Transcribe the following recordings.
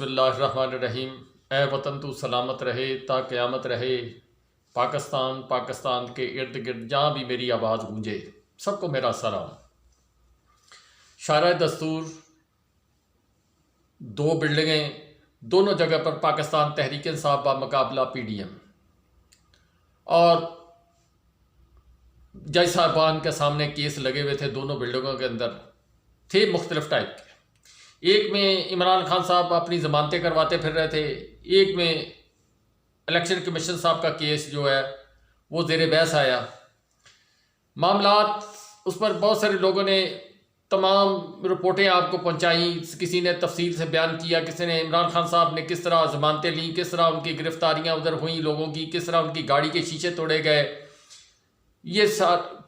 بسم اللہ الرحمن الرحیم۔ اے وطن تو سلامت رہے تا قیامت رہے، پاکستان کے ارد گرد جہاں بھی میری آواز گونجے، سب کو میرا سلام۔ شارع دستور، دو بلڈنگیں، دونوں جگہ پر پاکستان تحریک انصاف با مقابلہ پی ڈی ایم، اور جج صاحبان کے سامنے کیس لگے ہوئے تھے۔ دونوں بلڈنگوں کے اندر تھے مختلف ٹائپ کے۔ ایک میں عمران خان صاحب اپنی ضمانتیں کرواتے پھر رہے تھے، ایک میں الیکشن کمیشن صاحب کا کیس جو ہے وہ زیر بحث آیا۔ معاملات اس پر بہت سارے لوگوں نے تمام رپورٹیں آپ کو پہنچائیں، کسی نے تفصیل سے بیان کیا، کسی نے عمران خان صاحب نے کس طرح ضمانتیں لیں، کس طرح ان کی گرفتاریاں ادھر ہوئیں لوگوں کی، کس طرح ان کی گاڑی کے شیشے توڑے گئے، یہ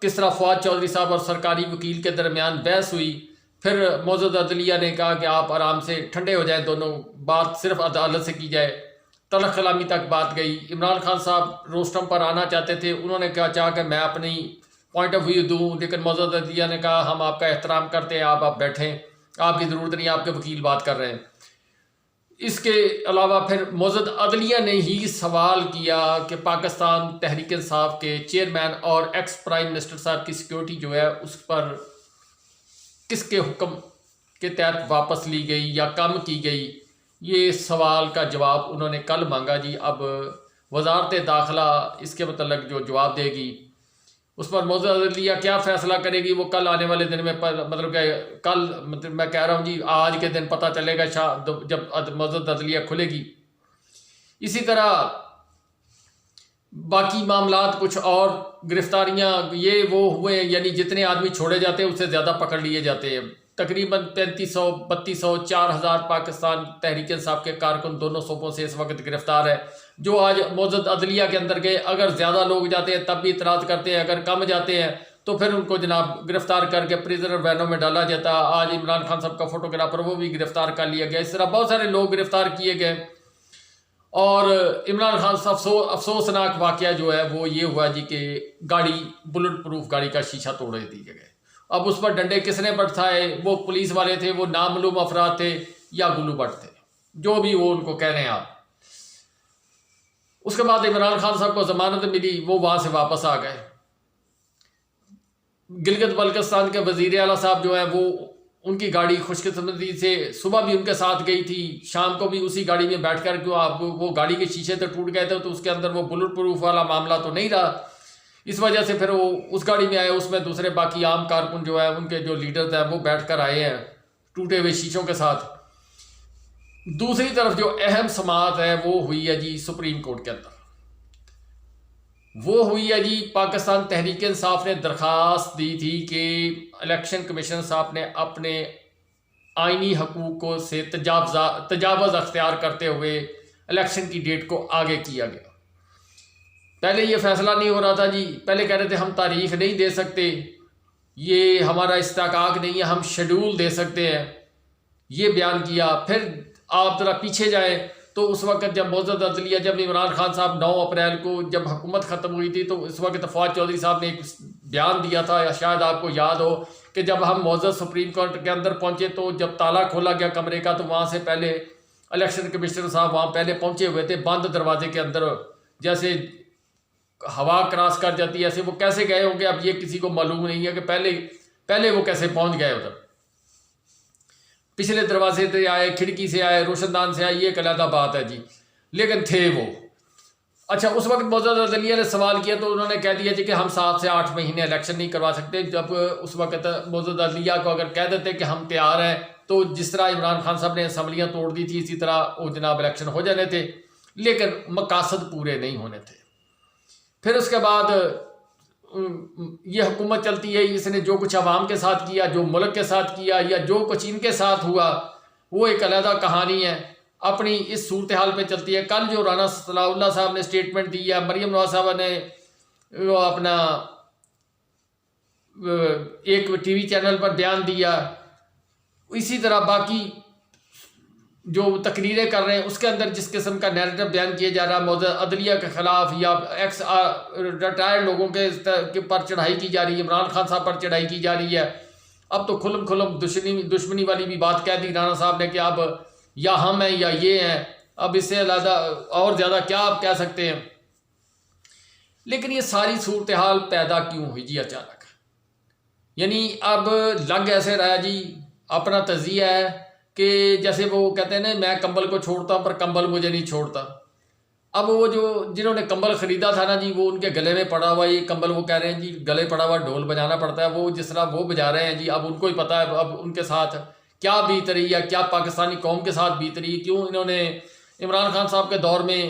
کس طرح فواد چودھری صاحب اور سرکاری وکیل کے درمیان بحث ہوئی۔ پھر معزز عدلیہ نے کہا کہ آپ آرام سے ٹھنڈے ہو جائیں، دونوں بات صرف عدالت سے کی جائے، تلخ کلامی تک بات گئی۔ عمران خان صاحب روسٹم پر آنا چاہتے تھے، انہوں نے چاہا کہ میں اپنی پوائنٹ آف ویو دوں، لیکن معزز عدلیہ نے کہا ہم آپ کا احترام کرتے ہیں، آپ بیٹھیں، آپ کی ضرورت نہیں، آپ کے وکیل بات کر رہے ہیں۔ اس کے علاوہ پھر معزز عدلیہ نے ہی سوال کیا کہ پاکستان تحریک انصاف کے چیئرمین اور ایکس پرائم منسٹر صاحب کی سیکیورٹی جو ہے اس پر کس کے حکم کے تحت واپس لی گئی یا کم کی گئی۔ یہ سوال کا جواب انہوں نے کل مانگا جی۔ اب وزارت داخلہ اس کے متعلق جو جواب دے گی، اس پر معزز عدلیہ کیا فیصلہ کرے گی وہ کل آنے والے دن میں، مطلب کہ کل میں کہہ رہا ہوں جی، آج کے دن پتہ چلے گا جب معزز عدلیہ کھلے گی۔ اسی طرح باقی معاملات کچھ اور گرفتاریاں یہ وہ ہوئے، یعنی جتنے آدمی چھوڑے جاتے ہیں اس سے زیادہ پکڑ لیے جاتے ہیں۔ تقریباً 3500 3200 4000 پاکستان تحریک انصاف کے کارکن دونوں صوبوں سے اس وقت گرفتار ہے، جو آج معزز عدلیہ کے اندر گئے۔ اگر زیادہ لوگ جاتے ہیں تب بھی اعتراض کرتے ہیں، اگر کم جاتے ہیں تو پھر ان کو جناب گرفتار کر کے پریزنر وینوں میں ڈالا جاتا۔ آج عمران خان صاحب کا فوٹوگرافر وہ بھی گرفتار کر لیا گیا۔ اس طرح بہت سارے لوگ گرفتار کیے گئے، اور عمران خان صاحب افسوسناک واقعہ جو ہے وہ یہ ہوا جی کہ گاڑی بلٹ پروف گاڑی کا شیشہ توڑ دی گئے۔ اب اس پر ڈنڈے کس نے بٹھائے، وہ پولیس والے تھے، وہ نامعلوم افراد تھے، یا گلو بٹ تھے، جو بھی وہ ان کو کہہ رہے ہیں آپ۔ اس کے بعد عمران خان صاحب کو ضمانت ملی، وہ وہاں سے واپس آ گئے۔ گلگت بلتستان کے وزیر اعلیٰ صاحب جو ہیں وہ ان کی گاڑی خوش قسمتی سے صبح بھی ان کے ساتھ گئی تھی، شام کو بھی اسی گاڑی میں بیٹھ کر کیوں آپ وہ گاڑی کے شیشے تو ٹوٹ گئے تھے تو اس کے اندر وہ بلٹ پروف والا معاملہ تو نہیں رہا، اس وجہ سے پھر وہ اس گاڑی میں آئے۔ اس میں دوسرے باقی عام کارکن جو ہے ان کے جو لیڈرز ہیں وہ بیٹھ کر آئے ہیں ٹوٹے ہوئے شیشوں کے ساتھ۔ دوسری طرف جو اہم سماعت ہے وہ ہوئی ہے جی سپریم کورٹ کے اندر، وہ ہوئی ہے جی پاکستان تحریک انصاف نے درخواست دی تھی کہ الیکشن کمیشن صاحب نے اپنے آئینی حقوق سے تجاوز اختیار کرتے ہوئے الیکشن کی ڈیٹ کو آگے کیا گیا۔ پہلے یہ فیصلہ نہیں ہو رہا تھا جی، پہلے کہہ رہے تھے ہم تاریخ نہیں دے سکتے، یہ ہمارا استحقاق نہیں ہے، ہم شیڈول دے سکتے ہیں، یہ بیان کیا۔ پھر آپ ذرا پیچھے جائیں تو اس وقت جب معزز عدلیہ، جب عمران خان صاحب 9 اپریل کو جب حکومت ختم ہوئی تھی تو اس وقت فواد چودھری صاحب نے ایک بیان دیا تھا، یا شاید آپ کو یاد ہو کہ جب ہم معزز سپریم کورٹ کے اندر پہنچے تو جب تالا کھولا گیا کمرے کا تو وہاں سے پہلے الیکشن کمشنر صاحب وہاں پہلے پہنچے ہوئے تھے، بند دروازے کے اندر، جیسے ہوا کراس کر جاتی ہے ایسے وہ کیسے گئے ہوں گے اب یہ کسی کو معلوم نہیں ہے کہ پہلے وہ کیسے پہنچ گئے ادھر۔ پچھلے دروازے سے آئے، کھڑکی سے آئے، روشن دان سے آئے، یہ ایک علیحدہ بات ہے جی، لیکن تھے وہ۔ اچھا، اس وقت معزز عدلیہ نے سوال کیا تو انہوں نے کہہ دیا جی کہ ہم 7 سے 8 مہینے الیکشن نہیں کروا سکتے۔ جب اس وقت معزز عدلیہ کو اگر کہہ دیتے کہ ہم تیار ہیں تو جس طرح عمران خان صاحب نے اسمبلیاں توڑ دی تھی اسی طرح وہ جناب الیکشن ہو جانے تھے، لیکن مقاصد پورے نہیں ہونے تھے۔ پھر اس کے بعد یہ حکومت چلتی ہے، اس نے جو کچھ عوام کے ساتھ کیا، جو ملک کے ساتھ کیا، یا جو کچھ ان کے ساتھ ہوا وہ ایک علیحدہ کہانی ہے، اپنی اس صورتحال پہ چلتی ہے۔ کل جو رانا صلاح اللہ صاحب نے سٹیٹمنٹ دی ہے، مریم نواز صاحبہ نے اپنا ایک ٹی وی چینل پر بیان دیا، اسی طرح باقی جو تقریریں کر رہے ہیں اس کے اندر جس قسم کا نیریٹو بیان کیا جا رہا ہے معزز عدلیہ کے خلاف یا ایکس ریٹائرڈ لوگوں کے پر چڑھائی کی جا رہی ہے، عمران خان صاحب پر چڑھائی کی جا رہی ہے۔ اب تو کھلم دشمنی والی بھی بات کہہ دی رانا صاحب نے کہ اب یا ہم ہیں یا یہ ہیں، اب اس سے علیحدہ اور زیادہ کیا آپ کہہ سکتے ہیں. لیکن یہ ساری صورتحال پیدا کیوں ہوئی جی اچانک؟ یعنی اب لگ ایسے رہا جی، اپنا تجزیہ ہے کہ جیسے وہ کہتے ہیں نا میں کمبل کو چھوڑتا ہوں پر کمبل مجھے نہیں چھوڑتا. اب وہ جنہوں نے کمبل خریدا تھا نا جی، وہ ان کے گلے میں پڑا ہوا یہ کمبل، وہ کہہ رہے ہیں جی گلے پڑا ہوا ڈھول بجانا پڑتا ہے، وہ جس طرح وہ بجا رہے ہیں جی، اب ان کو ہی پتہ ہے اب ان کے ساتھ کیا بیت رہی ہے، کیا پاکستانی قوم کے ساتھ بیت رہی ہے. کیوں انہوں نے عمران خان صاحب کے دور میں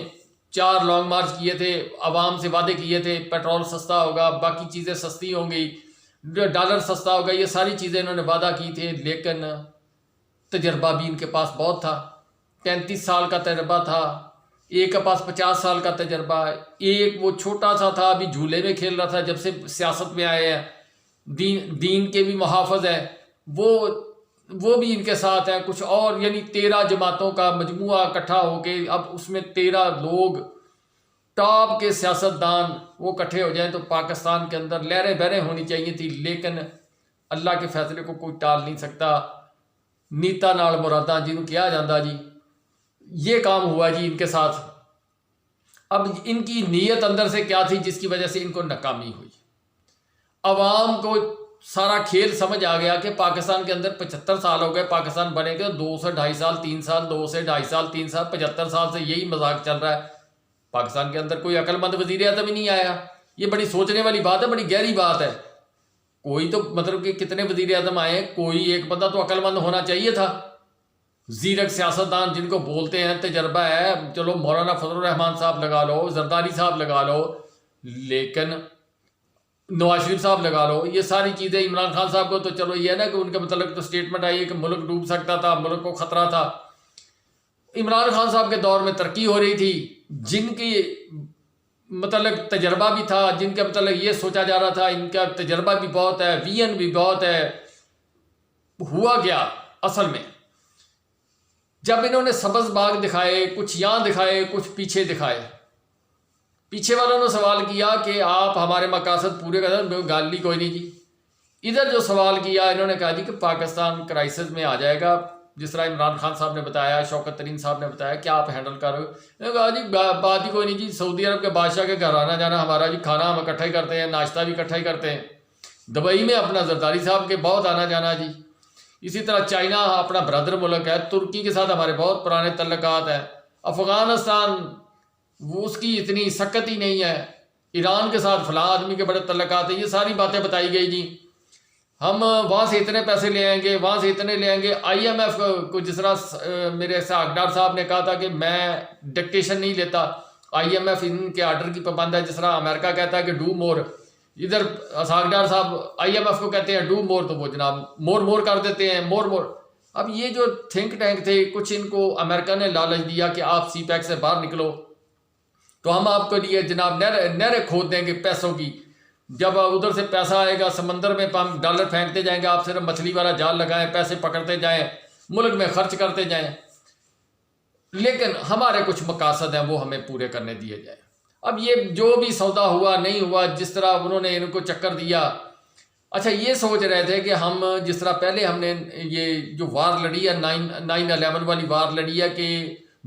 4 لانگ مارچ کیے تھے، عوام سے وعدے کیے تھے پیٹرول سستا ہوگا، باقی چیزیں سستی ہوں گی، ڈالر سستا ہوگا، یہ ساری چیزیں انہوں نے وعدہ کی تھے. لیکن تجربہ بھی ان کے پاس بہت تھا، 35 سال کا تجربہ تھا، ایک کے پاس 50 سال کا تجربہ ہے، ایک وہ چھوٹا سا تھا ابھی جھولے میں کھیل رہا تھا جب سے سیاست میں آئے ہیں، دین کے بھی محافظ ہیں، وہ بھی ان کے ساتھ ہیں کچھ اور، یعنی 13 جماعتوں کا مجموعہ اکٹھا ہو کے اب اس میں 13 لوگ ٹاپ کے سیاستدان وہ اکٹھے ہو جائیں تو پاکستان کے اندر لہریں بہریں ہونی چاہیے تھی. لیکن اللہ کے فیصلے کو کوئی ٹال نہیں سکتا، نیتا نال مراداں جنہوں کیا جاندہ جی، یہ کام ہوا جی ان کے ساتھ. اب ان کی نیت اندر سے کیا تھی جس کی وجہ سے ان کو ناکامی ہوئی؟ عوام کو سارا کھیل سمجھ آ گیا کہ پاکستان کے اندر 75 سال ہو گئے پاکستان بنے گے، 2 سے 2.5 سال 3 سال، 2 سے 2.5 سال 3 سال، 75 سال سے یہی مذاق چل رہا ہے. پاکستان کے اندر کوئی عقل مند وزیر اعظم ہی نہیں آیا. یہ بڑی سوچنے والی بات ہے، بڑی گہری بات ہے. کوئی تو مطلب کہ کتنے وزیر اعظم آئے ہیں، کوئی ایک بندہ تو عقل مند ہونا چاہیے تھا. زیرک سیاستدان جن کو بولتے ہیں، تجربہ ہے، چلو مولانا فضل الرحمان صاحب لگا لو، زرداری صاحب لگا لو، لیکن نواز شریف صاحب لگا لو، یہ ساری چیزیں. عمران خان صاحب کو تو چلو یہ ہے نا کہ ان کے متعلق تو سٹیٹمنٹ آئی ہے کہ ملک ڈوب سکتا تھا، ملک کو خطرہ تھا. عمران خان صاحب کے دور میں ترقی ہو رہی تھی، جن کی متعلق تجربہ بھی تھا، جن کے متعلق یہ سوچا جا رہا تھا ان کا تجربہ بھی بہت ہے، وین بھی بہت ہے. ہوا کیا اصل میں؟ جب انہوں نے سبز باغ دکھائے، کچھ یہاں دکھائے، کچھ پیچھے دکھائے، پیچھے والوں نے سوال کیا کہ آپ ہمارے مقاصد پورے کر دیں، گالی کوئی نہیں جی. ادھر جو سوال کیا انہوں نے کہا جی کہ پاکستان کرائسس میں آ جائے گا، جس طرح عمران خان صاحب نے بتایا، شوکت ترین صاحب نے بتایا، کیا آپ ہینڈل کر رہے ہو؟ انہوں نے کہا جی بات ہی کوئی نہیں جی، سعودی عرب کے بادشاہ کے گھر آنا جانا ہمارا جی، کھانا ہم اکٹھا ہی کرتے ہیں، ناشتہ بھی اکٹھا ہی کرتے ہیں. دبئی میں اپنا زرداری صاحب کے بہت آنا جانا جی. اسی طرح چائنا اپنا برادر ملک ہے، ترکی کے ساتھ ہمارے بہت پرانے تعلقات ہیں، افغانستان وہ اس کی اتنی سکت ہی نہیں ہے، ایران کے ساتھ فلاں آدمی کے بڑے تعلقات ہیں. یہ ساری باتیں بتائی گئی جی. ہم وہاں سے اتنے پیسے لے آئیں گے، وہاں سے اتنے لے آئیں گے. آئی ایم ایف کو جس طرح میرے ساکھدار صاحب نے کہا تھا کہ میں ڈکٹیشن نہیں لیتا، آئی ایم ایف ان کے آرڈر کی پابند ہے، جس طرح امریکہ کہتا ہے کہ ڈو مور، ادھر ساکھدار صاحب آئی ایم ایف کو کہتے ہیں ڈو مور، تو وہ جناب مور کر دیتے ہیں، مور. اب یہ جو تھنک ٹینک تھے، کچھ ان کو امریکہ نے لالچ دیا کہ آپ سی پیک سے باہر نکلو تو ہم آپ کو لیے جناب نہریں کھود دیں گے پیسوں کی. جب ادھر سے پیسہ آئے گا سمندر میں ہم ڈالر پھینکتے جائیں گے، آپ صرف مچھلی والا جال لگائیں، پیسے پکڑتے جائیں، ملک میں خرچ کرتے جائیں، لیکن ہمارے کچھ مقاصد ہیں وہ ہمیں پورے کرنے دیے جائیں. اب یہ جو بھی سودا ہوا نہیں ہوا، جس طرح انہوں نے ان کو چکر دیا. اچھا یہ سوچ رہے تھے کہ ہم جس طرح پہلے ہم نے یہ جو وار لڑی ہے 9/11 والی وار لڑی ہے کہ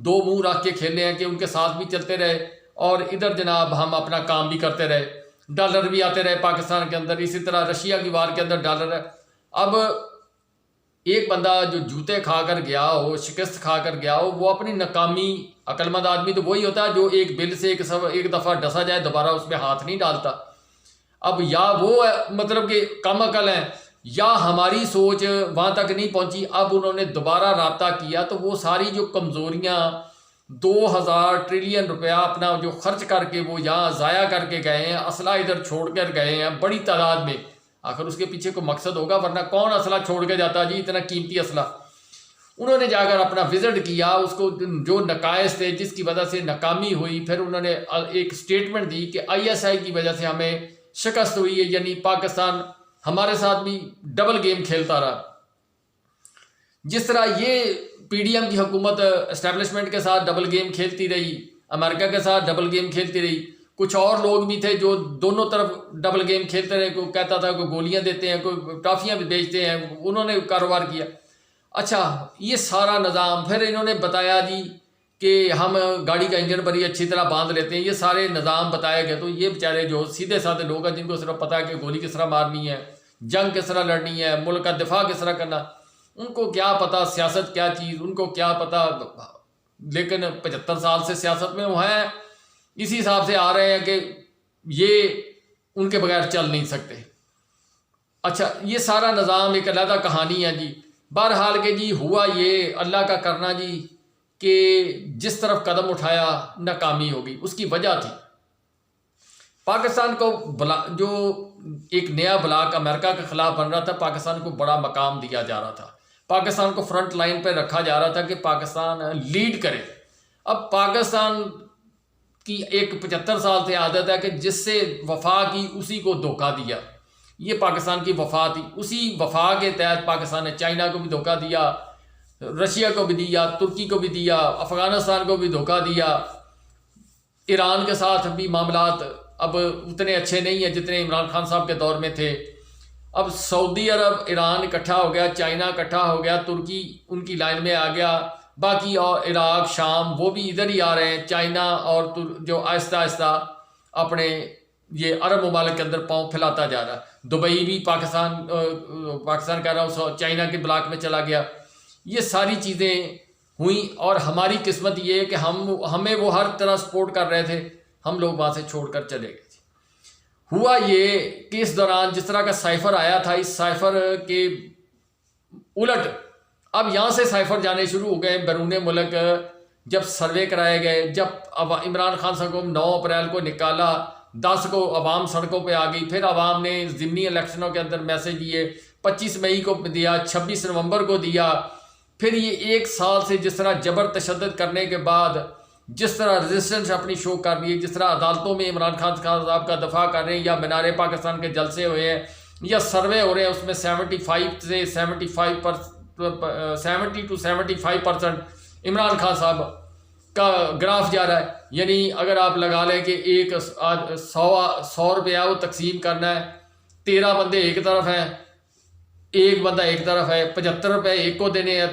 2 منہ رکھ کے کھیلے ہیں کہ ان کے ساتھ بھی چلتے رہے اور ادھر جناب ہم اپنا کام بھی کرتے رہے، ڈالر بھی آتے رہے پاکستان کے اندر. اسی طرح رشیا کی وار کے اندر ڈالر ہے. اب ایک بندہ جو جوتے کھا کر گیا ہو، شکست کھا کر گیا ہو، وہ اپنی ناکامی، عقل مند آدمی تو وہی ہوتا ہے جو ایک بل سے ایک دفعہ ڈسا جائے دوبارہ اس میں ہاتھ نہیں ڈالتا. اب یا وہ مطلب کہ کم عقل ہیں یا ہماری سوچ وہاں تک نہیں پہنچی. اب انہوں نے دوبارہ رابطہ کیا تو وہ ساری جو کمزوریاں 2000 ٹریلین روپیہ اپنا جو خرچ کر کے وہ یہاں ضائع کر کے گئے ہیں، اسلحہ ادھر چھوڑ کر گئے ہیں بڑی تعداد میں. آخر اس کے پیچھے کوئی مقصد ہوگا، ورنہ کون اسلحہ چھوڑ کے جاتا جی، اتنا قیمتی اسلحہ. انہوں نے جا کر اپنا وزٹ کیا، اس کو جو نقائص تھے جس کی وجہ سے ناکامی ہوئی، پھر انہوں نے ایک سٹیٹمنٹ دی کہ ISI کی وجہ سے ہمیں شکست ہوئی ہے، یعنی پاکستان ہمارے ساتھ بھی ڈبل گیم کھیلتا رہا. جس طرح یہ PDM کی حکومت اسٹیبلشمنٹ کے ساتھ ڈبل گیم کھیلتی رہی، امریکہ کے ساتھ ڈبل گیم کھیلتی رہی. کچھ اور لوگ بھی تھے جو دونوں طرف ڈبل گیم کھیلتے رہے، کوئی کہتا تھا کوئی گولیاں دیتے ہیں، کوئی ٹافیاں بھی بیچتے ہیں، انہوں نے کاروبار کیا. اچھا یہ سارا نظام پھر انہوں نے بتایا جی کہ ہم گاڑی کا انجن بڑی اچھی طرح باندھ لیتے ہیں، یہ سارے نظام بتائے گئے. تو یہ بیچارے جو سیدھے سادھے لوگ ہیں جن کو صرف پتہ ہے کہ گولی کس طرح مارنی ہے، جنگ کس طرح لڑنی ہے، ملک کا دفاع کس طرح کرنا، ان کو کیا پتہ سیاست کیا چیز، ان کو کیا پتہ. لیکن 75 سال سے سیاست میں وہ ہیں، اسی حساب سے آ رہے ہیں کہ یہ ان کے بغیر چل نہیں سکتے. اچھا یہ سارا نظام ایک علیحدہ کہانی ہے جی. بہرحال کہ جی ہوا یہ اللہ کا کرنا جی کہ جس طرف قدم اٹھایا ناکامی ہوگی. اس کی وجہ تھی پاکستان کو جو ایک نیا بلاک امریکہ کے خلاف بن رہا تھا، پاکستان کو بڑا مقام دیا جا رہا تھا، پاکستان کو فرنٹ لائن پہ رکھا جا رہا تھا کہ پاکستان لیڈ کرے. اب پاکستان کی ایک 75 سال سے عادت ہے کہ جس سے وفا کی اسی کو دھوکہ دیا. یہ پاکستان کی وفا تھی، اسی وفا کے تحت پاکستان نے چائنا کو بھی دھوکہ دیا، رشیا کو بھی دیا، ترکی کو بھی دیا، افغانستان کو بھی دھوکہ دیا. ایران کے ساتھ بھی معاملات اب اتنے اچھے نہیں ہیں جتنے عمران خان صاحب کے دور میں تھے. اب سعودی عرب ایران اکٹھا ہو گیا، چائنا اکٹھا ہو گیا، ترکی ان کی لائن میں آ گیا، باقی اور عراق شام وہ بھی ادھر ہی آ رہے ہیں. چائنا اور جو آہستہ آہستہ اپنے یہ عرب ممالک کے اندر پاؤں پھیلاتا جا رہا ہے. دبئی بھی پاکستان کہہ رہا ہوں چائنا کے بلاک میں چلا گیا. یہ ساری چیزیں ہوئیں اور ہماری قسمت یہ ہے کہ ہمیں وہ ہر طرح سپورٹ کر رہے تھے، ہم لوگ وہاں سے چھوڑ کر چلے گئے. ہوا یہ کہ اس دوران جس طرح کا سائفر آیا تھا، اس سائفر کے الٹ اب یہاں سے سائفر جانے شروع ہو گئے بیرون ملک. جب سروے کرائے گئے، جب عمران خان صاحب کو 9 اپریل کو نکالا، 10 کو عوام سڑکوں پہ آ گئی، پھر عوام نے ضمنی الیکشنوں کے اندر میسج دیے، 25 مئی کو دیا، 26 نومبر کو دیا. پھر یہ ایک سال سے جس طرح جبر تشدد کرنے کے بعد جس طرح ریزسٹنس اپنی شو کر رہی ہے، جس طرح عدالتوں میں عمران خان صاحب کا دفاع کر رہے ہیں، یا مینار پاکستان کے جلسے ہوئے ہیں یا سروے ہو رہے ہیں، اس میں 75 سے 70 to 75% عمران خان صاحب کا گراف جا رہا ہے. یعنی اگر آپ لگا لیں کہ ایک 100 روپیہ وہ تقسیم کرنا ہے، 13 بندے ایک طرف ہیں، ایک بندہ ایک طرف ہے، 75 روپے ایک کو دینے ہیں،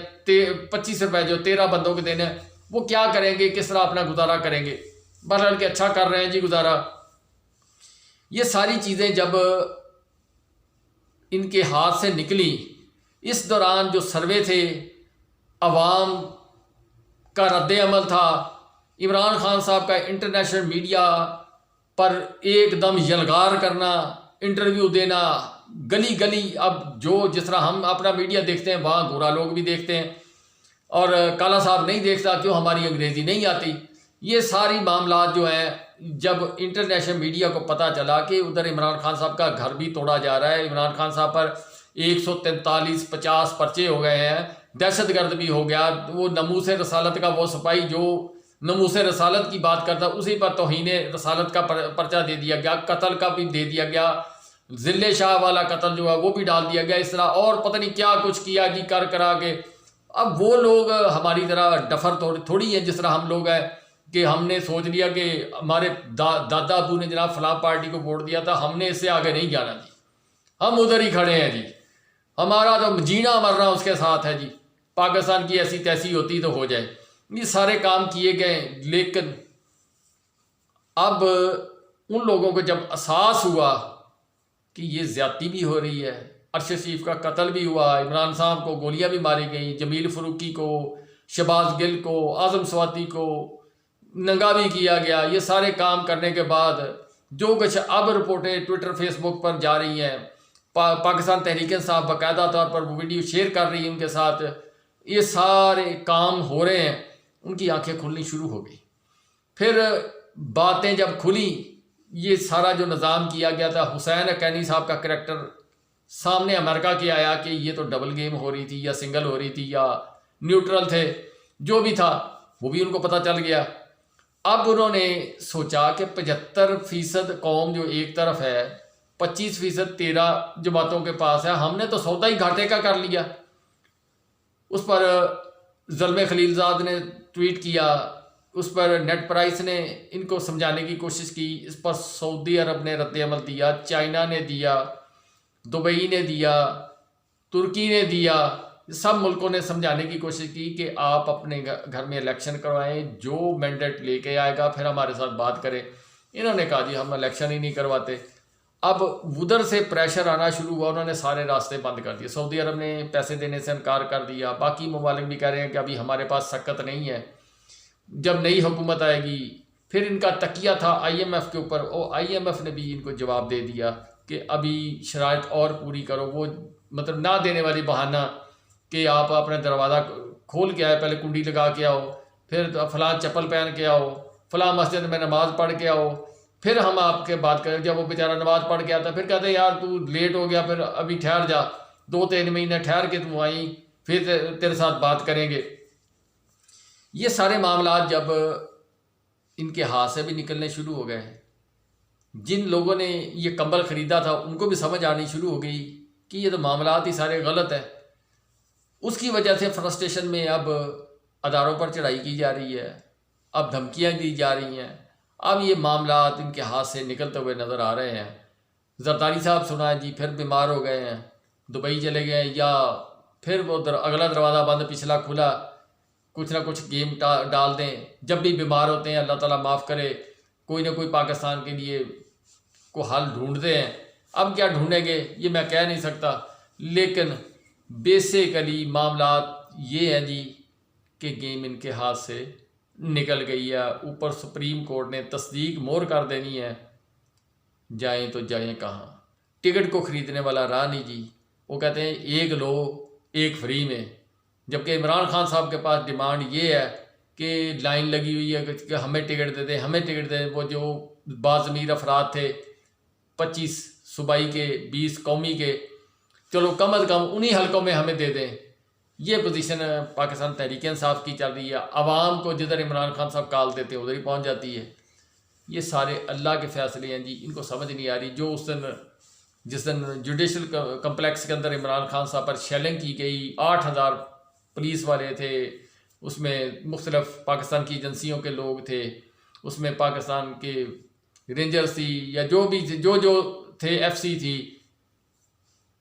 25 روپے جو 13 بندوں کو دینے ہیں، وہ کیا کریں گے، کس طرح اپنا گزارا کریں گے. بہرحال کہ اچھا کر رہے ہیں جی گزارا. یہ ساری چیزیں جب ان کے ہاتھ سے نکلی، اس دوران جو سروے تھے، عوام کا رد عمل تھا، عمران خان صاحب کا انٹرنیشنل میڈیا پر ایک دم یلغار کرنا، انٹرویو دینا، گلی گلی. اب جس طرح ہم اپنا میڈیا دیکھتے ہیں وہاں گورا لوگ بھی دیکھتے ہیں، اور کالا صاحب نہیں دیکھتا کیوں، ہماری انگریزی نہیں آتی. یہ ساری معاملات جو ہیں جب انٹرنیشنل میڈیا کو پتہ چلا کہ ادھر عمران خان صاحب کا گھر بھی توڑا جا رہا ہے، عمران خان صاحب پر 143-50 پرچے ہو گئے ہیں، دہشت گرد بھی ہو گیا، وہ ناموس رسالت کا وہ سپاہی جو ناموس رسالت کی بات کرتا اسی پر توہین رسالت کا پرچہ دے دیا گیا، قتل کا بھی دے دیا گیا، ذل شاہ والا قتل جو ہے وہ بھی ڈال دیا گیا، اس طرح اور پتہ نہیں کیا کچھ کیا جی کرا کے. اب وہ لوگ ہماری طرح ڈفر تھوڑی ہیں جس طرح ہم لوگ ہیں کہ ہم نے سوچ لیا کہ ہمارے دادا ابو نے جناب فلاں پارٹی کو ووٹ دیا تھا، ہم نے اس سے آگے نہیں جانا جی، ہم ادھر ہی کھڑے ہیں جی، ہمارا تو جینا مرنا اس کے ساتھ ہے جی، پاکستان کی ایسی تیسی ہوتی تو ہو جائے. یہ سارے کام کیے گئے. لیکن اب ان لوگوں کو جب احساس ہوا کہ یہ زیادتی بھی ہو رہی ہے، ارشد شریف کا قتل بھی ہوا، عمران صاحب کو گولیاں بھی ماری گئیں، جمیل فروکی کو، شہباز گل کو، اعظم سواتی کو ننگا بھی کیا گیا، یہ سارے کام کرنے کے بعد جو کچھ اب رپورٹیں ٹویٹر فیس بک پر جا رہی ہیں، پاکستان تحریک انصاف باقاعدہ طور پر وہ ویڈیو شیئر کر رہی ہے ان کے ساتھ، یہ سارے کام ہو رہے ہیں، ان کی آنکھیں کھلنی شروع ہو گئی. پھر باتیں جب کھلی، یہ سارا جو نظام کیا گیا تھا، حسین حقانی صاحب کا کریکٹر سامنے امریکہ کے آیا کہ یہ تو ڈبل گیم ہو رہی تھی یا سنگل ہو رہی تھی یا نیوٹرل تھے، جو بھی تھا وہ بھی ان کو پتہ چل گیا. اب انہوں نے سوچا کہ 75% قوم جو ایک طرف ہے، 25% 13 جماعتوں کے پاس ہے، ہم نے تو سودا ہی گھاٹے کا کر لیا. اس پر زلمے خلیل زاد نے ٹویٹ کیا، اس پر نیٹ پرائس نے ان کو سمجھانے کی کوشش کی، اس پر سعودی عرب نے رد عمل دیا، چائنا نے دیا، دبئی نے دیا، ترکی نے دیا، سب ملکوں نے سمجھانے کی کوشش کی کہ آپ اپنے گھر میں الیکشن کروائیں، جو مینڈیٹ لے کے آئے گا پھر ہمارے ساتھ بات کرے۔ انہوں نے کہا جی ہم الیکشن ہی نہیں کرواتے۔ اب ادھر سے پریشر آنا شروع ہوا، انہوں نے سارے راستے بند کر دیے۔ سعودی عرب نے پیسے دینے سے انکار کر دیا، باقی ممالک بھی کہہ رہے ہیں کہ ابھی ہمارے پاس سکت نہیں ہے، جب نئی حکومت آئے گی۔ پھر ان کا تکیہ تھا آئی ایم ایف کے اوپر، اور آئی ایم ایف نے بھی ان کو جواب دے دیا کہ ابھی شرائط اور پوری کرو۔ وہ مطلب نہ دینے والی بہانہ کہ آپ اپنا دروازہ کھول کے آئے، پہلے کنڈی لگا کے آؤ، پھر فلاں چپل پہن کے آؤ، فلاں مسجد میں نماز پڑھ کے آؤ، پھر ہم آپ کے بات کریں۔ جب وہ بیچارہ نماز پڑھ کے آتا پھر کہتے ہیں یار تو لیٹ ہو گیا، پھر ابھی ٹھہر جا، 2-3 مہینے ٹھہر کے تم آئیں، پھر تیرے ساتھ بات کریں گے۔ یہ سارے معاملات جب ان کے ہاتھ سے بھی نکلنے شروع ہو گئے، جن لوگوں نے یہ کمبل خریدا تھا ان کو بھی سمجھ آنی شروع ہو گئی کہ یہ تو معاملات ہی سارے غلط ہیں۔ اس کی وجہ سے فرسٹریشن میں اب اداروں پر چڑھائی کی جا رہی ہے، اب دھمکیاں دی جا رہی ہیں، اب یہ معاملات ان کے ہاتھ سے نکلتے ہوئے نظر آ رہے ہیں۔ زرداری صاحب سنا ہے جی پھر بیمار ہو گئے ہیں، دبئی چلے گئے، یا پھر وہ اگلا دروازہ بند پچھلا کھلا، کچھ نہ کچھ گیم ڈال دیں۔ جب بھی بیمار ہوتے ہیں اللہ تعالیٰ معاف کرے، کوئی نہ کوئی پاکستان کے لیے کو حل ڈھونڈتے ہیں۔ اب کیا ڈھونڈیں گے یہ میں کہہ نہیں سکتا، لیکن بیسیکلی معاملات یہ ہیں جی کہ گیم ان کے ہاتھ سے نکل گئی ہے۔ اوپر سپریم کورٹ نے تصدیق مہر کر دینی ہے، جائیں تو جائیں کہاں؟ ٹکٹ کو خریدنے والا راہ نہیں جی، وہ کہتے ہیں ایک لو ایک فری میں، جبکہ عمران خان صاحب کے پاس ڈیمانڈ یہ ہے کہ لائن لگی ہوئی ہے کہ ہمیں ٹکٹ دے دیں، ہمیں ٹکٹ دے دیں۔ وہ جو باضمیر افراد تھے 25 صوبائی کے 20 قومی کے، چلو کم از کم انہی حلقوں میں ہمیں دے دیں۔ یہ پوزیشن پاکستان تحریک انصاف کی چل رہی ہے۔ عوام کو جدھر عمران خان صاحب کال دیتے ہیں ادھر ہی پہنچ جاتی ہے۔ یہ سارے اللہ کے فیصلے ہیں جی، ان کو سمجھ نہیں آ رہی۔ جو جس دن جوڈیشل کمپلیکس کے اندر عمران خان صاحب پر شیلنگ کی گئی، 8000 پولیس والے تھے، اس میں مختلف پاکستان کی ایجنسیوں کے لوگ تھے، اس میں پاکستان کے رینجرز تھی، یا جو بھی جو تھے، ایف سی تھی،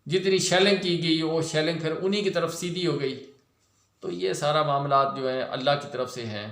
جتنی شیلنگ کی گئی وہ شیلنگ پھر انہی کی طرف سیدھی ہو گئی۔ تو یہ سارا معاملات جو ہیں اللہ کی طرف سے ہیں۔